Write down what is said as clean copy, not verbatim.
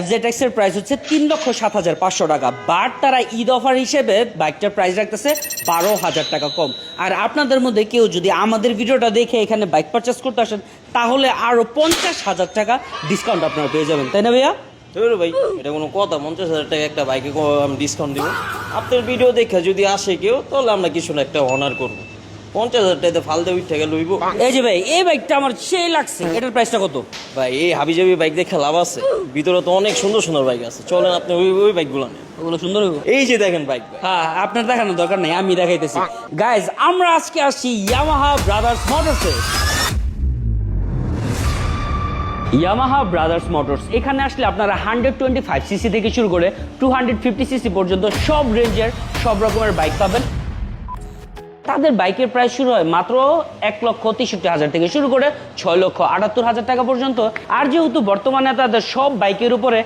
FZX এর price হচ্ছে 3,07,500 টাকা, বাট তারা ঈদ অফার হিসেবে বাইকটার প্রাইস রাখতেছে 12,000 টাকা কম। আর আপনাদের মধ্যে কেউ যদি আমাদের ভিডিওটা দেখে এখানে বাইক পারচেস করতে আসেন তাহলে আরো 50,000 টাকা ডিসকাউন্ট আপনারা পেয়ে যাবেন, তাই না ভাইয়া? ধরো ভাই, এটা কোনো কথা? 50,000 টাকা একটা বাইকে আমি ডিসকাউন্ট দিব? আপনার ভিডিও দেখে যদি আসে কেউ তাহলে আমরা কিছু না একটা অনার করবো। 50,000 টাকাতে ফালতে উঠে গেল লইব? এই যে ভাই, এই বাইকটা আমার সেই লাগছে, এটার প্রাইসটা কত? ভাই এই হাবিজাবি বাইক দেখে লাভ আছে? ভিতরে তো অনেক সুন্দর সুন্দর বাইক আছে, চলেন আপনি ওই বাইকগুলো নেন। ওগুলো সুন্দর হইব? এই যে দেখেন বাইক। হ্যাঁ, আপনার দেখানোর দরকার নেই, আমি দেখাইতেছি। গাইজ, আমরা আজকে আসছি ইয়ামাহা ব্রাদার্স মোটরসে। ইয়ামাহা ব্রাদার্স মোটরস, এখানে আসলে আপনারা 125 সিসি থেকে শুরু করে 250 সিসি পর্যন্ত সব রেঞ্জের সব রকমের বাইক পাবেন। তাদের বাইকের প্রাইস শুরু হয় মাত্র 1,63,000 থেকে শুরু করে 6,78,000 টাকা পর্যন্ত। আর যেহেতু বর্তমানে তাদের সব বাইকের উপরে